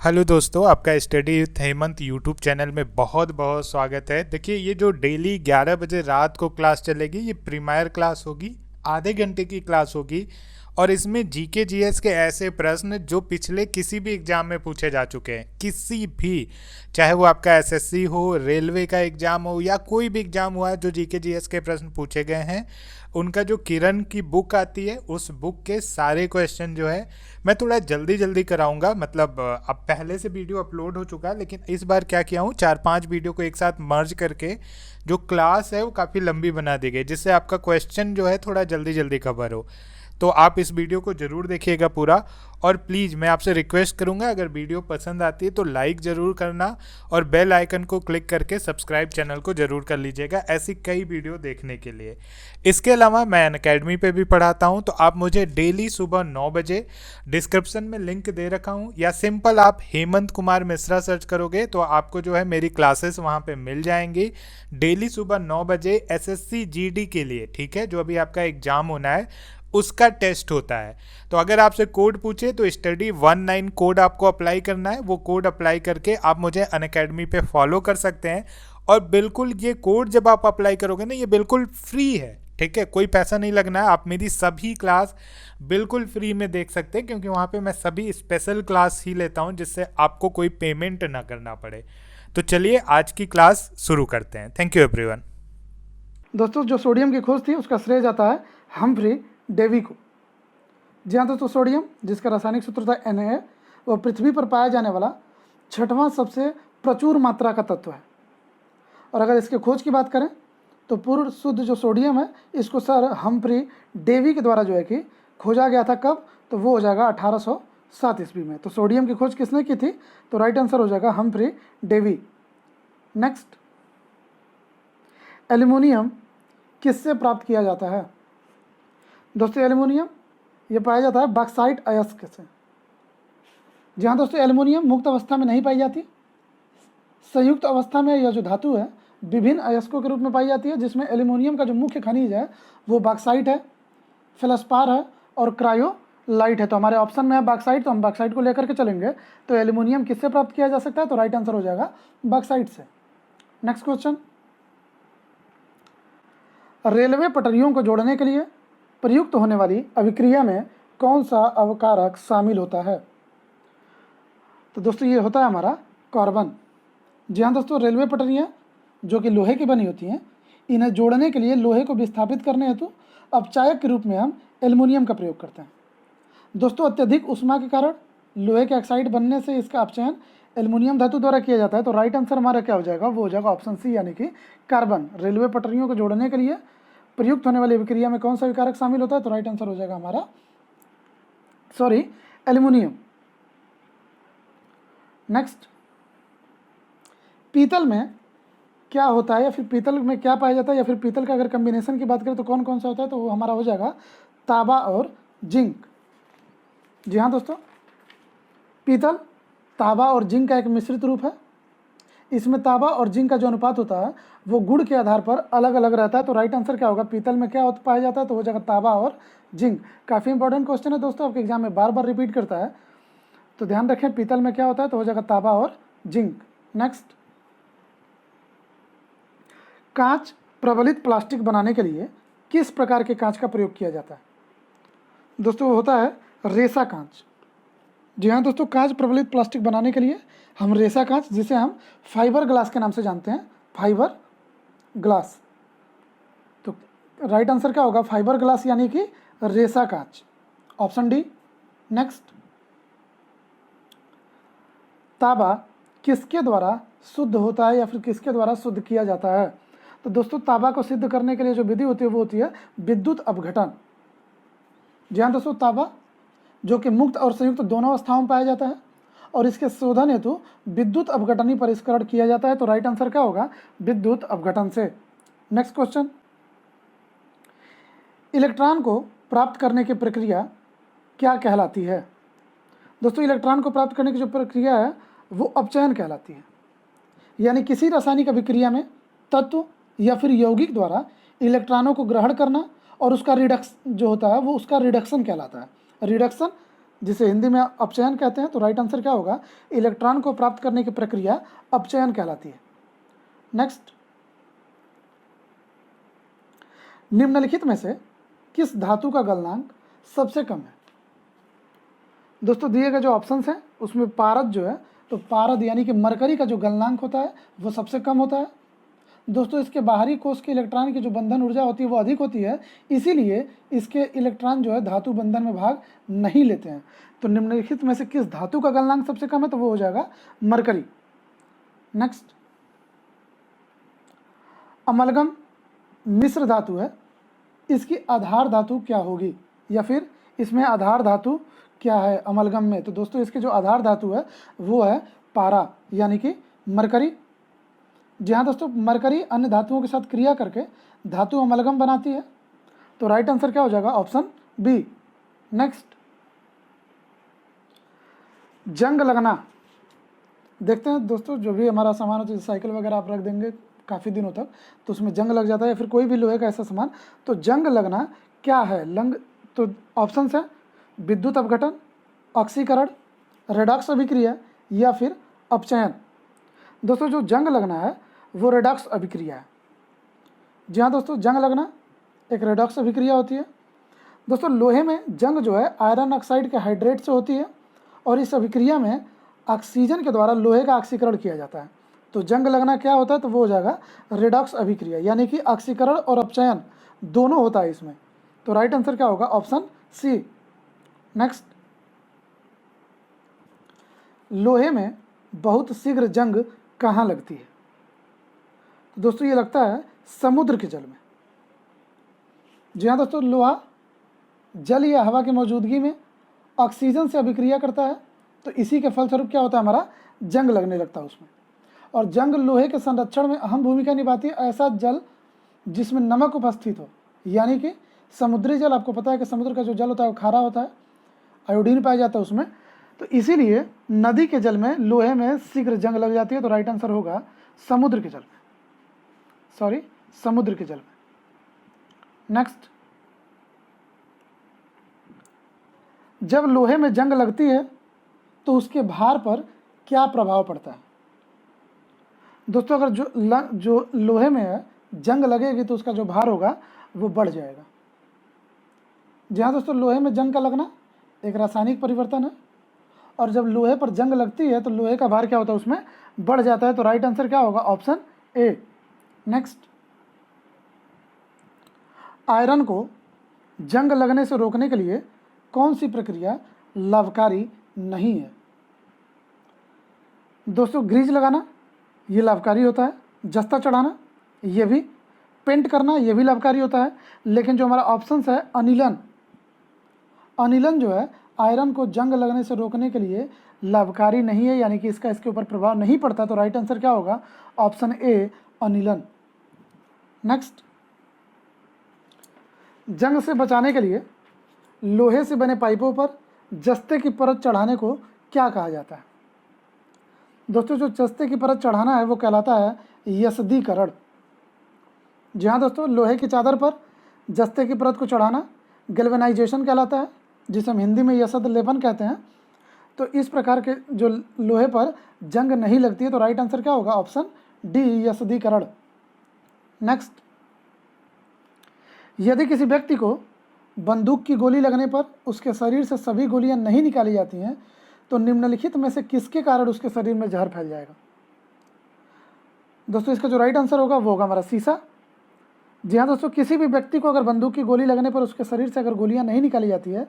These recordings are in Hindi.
हेलो दोस्तों, आपका study with Hemant YouTube channel में बहुत बहुत स्वागत है। देखिए, ये जो डेली 11 बजे रात को क्लास चलेगी, ये प्रीमियर क्लास होगी, आधे घंटे की क्लास होगी। और इसमें जीके जीएस के ऐसे प्रश्न जो पिछले किसी भी एग्जाम में पूछे जा चुके हैं, किसी भी, चाहे वो आपका एसएससी हो, रेलवे का एग्जाम हो, या कोई भी एग्जाम हुआ है जो जीके जीएस के प्रश्न पूछे गए हैं, उनका जो किरण की बुक आती है, उस बुक के सारे क्वेश्चन जो है मैं थोड़ा जल्दी जल्दी कराऊंगा। मतलब अब पहले से वीडियो अपलोड हो चुका है, लेकिन इस बार क्या किया हूँ, 4-5 वीडियो को एक साथ मर्ज करके जो क्लास है वो काफ़ी लंबी बना दी गई, जिससे आपका क्वेश्चन जो है थोड़ा जल्दी जल्दी कवर हो। तो आप इस वीडियो को ज़रूर देखिएगा पूरा। और प्लीज़ मैं आपसे रिक्वेस्ट करूंगा, अगर वीडियो पसंद आती है तो लाइक ज़रूर करना और बेल आइकन को क्लिक करके सब्सक्राइब चैनल को ज़रूर कर लीजिएगा, ऐसी कई वीडियो देखने के लिए। इसके अलावा मैं अनअकैडमी पे भी पढ़ाता हूं, तो आप मुझे डेली सुबह 9 बजे, डिस्क्रिप्शन में लिंक दे रखा हूं, या सिंपल आप हेमंत कुमार मिश्रा सर्च करोगे तो आपको जो है मेरी क्लासेस वहां पे मिल जाएंगी। डेली सुबह 9 बजे एसएससी जीडी के लिए, ठीक है, जो अभी आपका एग्जाम होना है उसका टेस्ट होता है। तो अगर आपसे कोड पूछे तो स्टडी 19 कोड आपको अप्लाई करना है। वो कोड अप्लाई करके आप मुझे अनअकैडमी पे फॉलो कर सकते हैं। और बिल्कुल ये कोड जब आप अप्लाई करोगे ना, ये बिल्कुल फ्री है, ठीक है, कोई पैसा नहीं लगना है। आप मेरी सभी क्लास बिल्कुल फ्री में देख सकते हैं, क्योंकि वहाँ पे मैं सभी स्पेशल क्लास ही लेता हूँ, जिससे आपको कोई पेमेंट ना करना पड़े। तो चलिए आज की क्लास शुरू करते हैं। Thank you everyone. दोस्तों, जो सोडियम की खोज थी उसका श्रेय जाता है हम्फ्री डेवी को। जी हाँ दोस्तों, सोडियम जिसका रासायनिक सूत्र था Na है, वह पृथ्वी पर पाया जाने वाला छठवां सबसे प्रचुर मात्रा का तत्व है। और अगर इसके खोज की बात करें तो पूर्ण शुद्ध जो सोडियम है, इसको सर हम्फ्री डेवी के द्वारा जो है कि खोजा गया था। कब? तो वो हो जाएगा 1807 ईस्वी में। तो सोडियम की खोज किसने की थी? तो राइट आंसर हो जाएगा हम्फ्री डेवी। नेक्स्ट, एल्युमिनियम किससे प्राप्त किया जाता है? दोस्तों, एल्युमिनियम ये पाया जाता है बॉक्साइट अयस्क से। जी हाँ दोस्तों, एल्युमिनियम मुक्त अवस्था में नहीं पाई जाती। संयुक्त अवस्था में यह जो धातु है विभिन्न अयस्कों के रूप में पाई जाती है, जिसमें एल्युमिनियम का जो मुख्य खनिज है वो बॉक्साइट है, फेल्सपार है और क्रायोलाइट है। तो हमारे ऑप्शन में है बॉक्साइट, तो हम बॉक्साइट को लेकर के चलेंगे। तो एल्युमिनियम किससे प्राप्त किया जा सकता है? तो राइट आंसर हो जाएगा बॉक्साइट से। नेक्स्ट क्वेश्चन, रेलवे पटरियों को जोड़ने के लिए प्रयुक्त होने वाली अभिक्रिया में कौन सा अवकारक शामिल होता है? तो दोस्तों, ये होता है हमारा कार्बन। जी हाँ दोस्तों, रेलवे पटरियाँ जो कि लोहे की बनी होती हैं, इन्हें जोड़ने के लिए लोहे को विस्थापित करने हेतु अपचायक के रूप में हम एल्युमिनियम का प्रयोग करते हैं। दोस्तों, अत्यधिक ऊष्मा के कारण लोहे के ऑक्साइड बनने से इसका अपचयन एल्युमिनियम धातु द्वारा किया जाता है। तो राइट आंसर हमारा क्या हो जाएगा? वो हो जाएगा ऑप्शन सी, यानी कि कार्बन। रेलवे पटरियों को जोड़ने के लिए प्रयुक्त होने वाली अभिक्रिया में कौन सा विकारक शामिल होता है? तो राइट आंसर हो जाएगा हमारा एल्युमिनियम। नेक्स्ट, पीतल में क्या होता है, या फिर पीतल में क्या पाया जाता है, या फिर पीतल का अगर कम्बिनेशन की बात करें तो कौन कौन सा होता है? तो वो हमारा हो जाएगा तांबा और जिंक। जी हाँ दोस्तों, पीतल तांबा और जिंक का एक मिश्रित रूप है। इसमें तांबा और जिंक का जो अनुपात होता है वो गुण के आधार पर अलग अलग रहता है। तो राइट आंसर क्या होगा? पीतल में क्या पाया जाता है? तो हो जाएगा तांबा और जिंक। काफ़ी इंपॉर्टेंट क्वेश्चन है दोस्तों, आपके एग्जाम में बार बार रिपीट करता है, तो ध्यान रखें। पीतल में क्या होता है? तो हो जाएगा तांबा और जिंक। नेक्स्ट, कांच प्रबलित प्लास्टिक बनाने के लिए किस प्रकार के कांच का प्रयोग किया जाता है? दोस्तों, वो होता है रेसा कांच। जी हाँ दोस्तों, कांच प्रबलित प्लास्टिक बनाने के लिए हम रेसा कांच, जिसे हम फाइबर ग्लास के नाम से जानते हैं, फाइबर ग्लास। तो राइट आंसर क्या होगा? फाइबर ग्लास यानी कि रेसा कांच, ऑप्शन डी। नेक्स्ट, तांबा किसके द्वारा शुद्ध होता है, या फिर किसके द्वारा शुद्ध किया जाता है? तो दोस्तों, तांबा को सिद्ध करने के लिए जो विधि होती है वो होती है विद्युत अपघटन। जी हाँ दोस्तों, तांबा जो कि मुक्त और संयुक्त दोनों अवस्थाओं में पाया जाता है, और इसके शोधन हेतु विद्युत अपघटनी परिष्करण किया जाता है। तो राइट आंसर क्या होगा? विद्युत अपघटन से। नेक्स्ट क्वेश्चन, इलेक्ट्रॉन को प्राप्त करने की प्रक्रिया क्या कहलाती है? दोस्तों, इलेक्ट्रॉन को प्राप्त करने की जो प्रक्रिया है वो अपचयन कहलाती है। यानी किसी रासायनिक अभिक्रिया में तत्व या फिर यौगिक द्वारा इलेक्ट्रॉनों को ग्रहण करना और उसका रिडक्स जो होता है वो उसका रिडक्शन कहलाता है। रिडक्शन जिसे हिंदी में अपचयन कहते हैं। तो राइट आंसर क्या होगा, इलेक्ट्रॉन को प्राप्त करने की प्रक्रिया अपचयन कहलाती है। नेक्स्ट, निम्नलिखित में से किस धातु का गलनांक सबसे कम है? दोस्तों दिए गए जो ऑप्शंस हैं उसमें पारद जो है, तो पारद यानी कि मरकरी का जो गलनांक होता है वो सबसे कम होता है। दोस्तों इसके बाहरी कोष के इलेक्ट्रॉन की जो बंधन ऊर्जा होती है वो अधिक होती है, इसीलिए इसके इलेक्ट्रॉन जो है धातु बंधन में भाग नहीं लेते हैं। तो निम्नलिखित में से किस धातु का गलनांक सबसे कम है? तो वो हो जाएगा मरकरी। नेक्स्ट, अमलगम मिश्र धातु है, इसकी आधार धातु क्या होगी, या फिर इसमें आधार धातु क्या है अमलगम में? तो दोस्तों इसके जो आधार धातु है वो है पारा यानी कि मरकरी। जी हाँ दोस्तों, मरकरी अन्य धातुओं के साथ क्रिया करके धातु अमलगम बनाती है। तो राइट आंसर क्या हो जाएगा, ऑप्शन बी। नेक्स्ट, जंग लगना। देखते हैं दोस्तों, जो भी हमारा सामान होता है, साइकिल वगैरह आप रख देंगे काफ़ी दिनों तक तो उसमें जंग लग जाता है, या फिर कोई भी लोहे का ऐसा सामान। तो जंग लगना क्या है? तो ऑप्शन है विद्युत अपघटन, ऑक्सीकरण, रेडॉक्स अभिक्रिया या फिर अपचयन। दोस्तों जो जंग लगना है वो रेडॉक्स अभिक्रिया है। जी हाँ दोस्तों, जंग लगना एक रेडॉक्स अभिक्रिया होती है। दोस्तों लोहे में जंग जो है आयरन ऑक्साइड के हाइड्रेट से होती है, और इस अभिक्रिया में ऑक्सीजन के द्वारा लोहे का ऑक्सीकरण किया जाता है। तो जंग लगना क्या होता है? तो वो हो जाएगा रेडॉक्स अभिक्रिया, यानी कि ऑक्सीकरण और अपचयन दोनों होता है इसमें। तो राइट आंसर क्या होगा, ऑप्शन सी। नेक्स्ट, लोहे में बहुत शीघ्र जंग कहाँ लगती है? तो दोस्तों ये लगता है समुद्र के जल में। जी हाँ दोस्तों, लोहा जल या हवा की मौजूदगी में ऑक्सीजन से अभिक्रिया करता है, तो इसी के फलस्वरूप क्या होता है, हमारा जंग लगने लगता है उसमें। और जंग लोहे के संरक्षण में अहम भूमिका निभाती है। ऐसा जल जिसमें नमक उपस्थित हो, यानी कि समुद्री जल, आपको पता है कि समुद्र का जो जल होता है वो खारा होता है, आयोडीन पाया जाता है उसमें, तो इसीलिए नदी के जल में लोहे में शीघ्र जंग लग जाती है। तो राइट आंसर होगा समुद्र के जल में, समुद्र के जल में। नेक्स्ट, जब लोहे में जंग लगती है तो उसके भार पर क्या प्रभाव पड़ता है? दोस्तों अगर जो लोहे में है जंग लगेगी तो उसका जो भार होगा वो बढ़ जाएगा। जी हाँ दोस्तों, लोहे में जंग का लगना एक रासायनिक परिवर्तन है, और जब लोहे पर जंग लगती है तो लोहे का भार क्या होता है, उसमें बढ़ जाता है। तो राइट आंसर क्या होगा, ऑप्शन ए। नेक्स्ट, आयरन को जंग लगने से रोकने के लिए कौन सी प्रक्रिया लाभकारी नहीं है? दोस्तों ग्रीज लगाना ये लाभकारी होता है, जस्ता चढ़ाना ये भी, पेंट करना ये भी लाभकारी होता है, लेकिन जो हमारा ऑप्शन है अनिलन जो है आयरन को जंग लगने से रोकने के लिए लाभकारी नहीं है, यानी कि इसके ऊपर प्रभाव नहीं पड़ता। तो राइट आंसर क्या होगा, ऑप्शन ए अनिलन। नेक्स्ट, जंग से बचाने के लिए लोहे से बने पाइपों पर जस्ते की परत चढ़ाने को क्या कहा जाता है? दोस्तों जो जस्ते की परत चढ़ाना है वो कहलाता है यस्दीकरण। जी हाँ दोस्तों, लोहे की चादर पर जस्ते की परत को चढ़ाना गैल्वेनाइजेशन कहलाता है, जिसे हम हिंदी में यसद लेपन कहते हैं। तो इस प्रकार के जो लोहे पर जंग नहीं लगती है। तो राइट आंसर क्या होगा, ऑप्शन डी यस्दीकरण। नेक्स्ट, यदि किसी व्यक्ति को बंदूक की गोली लगने पर उसके शरीर से सभी गोलियां नहीं निकाली जाती हैं तो निम्नलिखित में से किसके कारण उसके शरीर में जहर फैल जाएगा? दोस्तों इसका जो राइट आंसर होगा वो होगा हमारा सीसा। जी हाँ दोस्तों, किसी भी व्यक्ति को अगर बंदूक की गोली लगने पर उसके शरीर से अगर गोलियां नहीं निकाली जाती है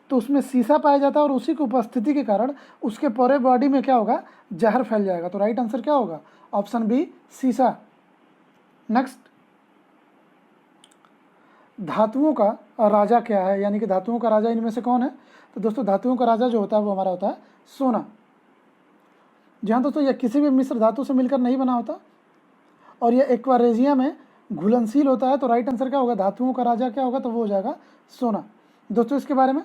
तो उसमें सीसा पाया जाता है, और उसी की उपस्थिति के कारण उसके पूरे बॉडी में क्या होगा, जहर फैल जाएगा। तो राइट आंसर क्या होगा, ऑप्शन बी सीसा। नेक्स्ट, धातुओं का राजा क्या है, यानी कि धातुओं का राजा इनमें से कौन है? तो दोस्तों धातुओं का राजा जो होता है वो हमारा होता है सोना। जी हाँ दोस्तों, यह किसी भी मिश्र धातु से मिलकर नहीं बना होता, और यह एक्वारेजिया में घुलनशील होता है। तो राइट आंसर क्या होगा, धातुओं का राजा क्या होगा, तो वो हो जाएगा सोना। दोस्तों इसके बारे में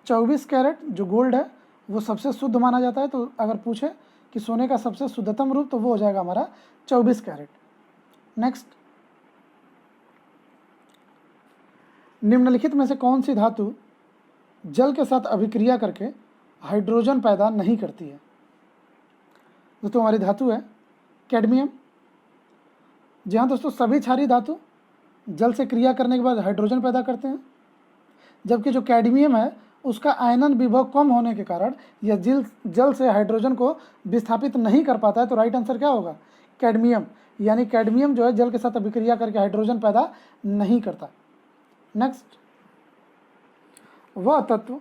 24 कैरेट जो गोल्ड है वो सबसे शुद्ध माना जाता है। तो अगर पूछे कि सोने का सबसे शुद्धतम रूप तो वो हो जाएगा हमारा 24 कैरेट। नेक्स्ट, निम्नलिखित में से कौन सी धातु जल के साथ अभिक्रिया करके हाइड्रोजन पैदा नहीं करती है। दोस्तों हमारी धातु है कैडमियम। जी हाँ दोस्तों, सभी क्षारीय धातु जल से क्रिया करने के बाद हाइड्रोजन पैदा करते हैं, जबकि जो कैडमियम है उसका आयनन विभव कम होने के कारण यह जल से हाइड्रोजन को विस्थापित नहीं कर पाता है। तो राइट आंसर क्या होगा? कैडमियम। यानी कैडमियम जो है जल के साथ अभिक्रिया करके हाइड्रोजन पैदा नहीं करता। नेक्स्ट, वह तत्व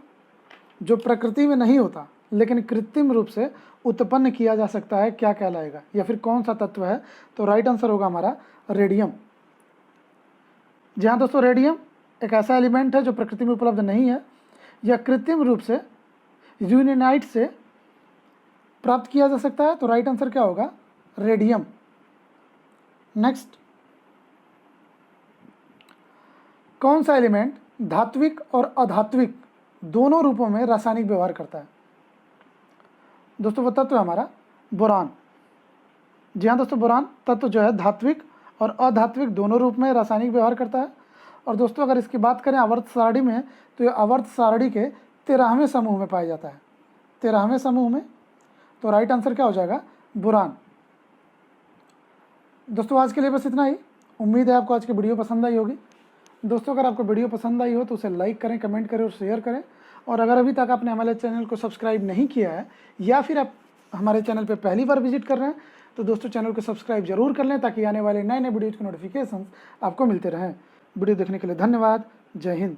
जो प्रकृति में नहीं होता लेकिन कृत्रिम रूप से उत्पन्न किया जा सकता है क्या कहलाएगा, या फिर कौन सा तत्व है? तो राइट आंसर होगा हमारा रेडियम। जी हाँ दोस्तों, रेडियम एक ऐसा एलिमेंट है जो प्रकृति में उपलब्ध नहीं है, यह कृत्रिम रूप से यूरेनाइट से प्राप्त किया जा सकता है। तो राइट आंसर क्या होगा? रेडियम। नेक्स्ट, कौन सा एलिमेंट धात्विक और अधात्विक दोनों रूपों में रासायनिक व्यवहार करता है? दोस्तों वो तत्व है हमारा बोरान। जी हाँ दोस्तों, बोरान तत्व जो है धात्विक और अधात्विक दोनों रूप में रासायनिक व्यवहार करता है। और दोस्तों अगर इसकी बात करें आवर्त सारणी में, तो ये आवर्त सारणी के 13वें समूह में पाया जाता है। 13वें समूह में। तो राइट आंसर क्या हो जाएगा? बोरान। दोस्तों आज के लिए बस इतना ही। उम्मीद है आपको आज की वीडियो पसंद आई होगी। दोस्तों अगर आपको वीडियो पसंद आई हो तो उसे लाइक करें, कमेंट करें और शेयर करें। और अगर अभी तक आपने हमारे चैनल को सब्सक्राइब नहीं किया है या फिर आप हमारे चैनल पर पहली बार विजिट कर रहे हैं तो दोस्तों चैनल को सब्सक्राइब जरूर कर लें, ताकि आने वाले नए नए वीडियोज़ के नोटिफिकेशन आपको मिलते रहें। वीडियो देखने के लिए धन्यवाद। जय हिंद।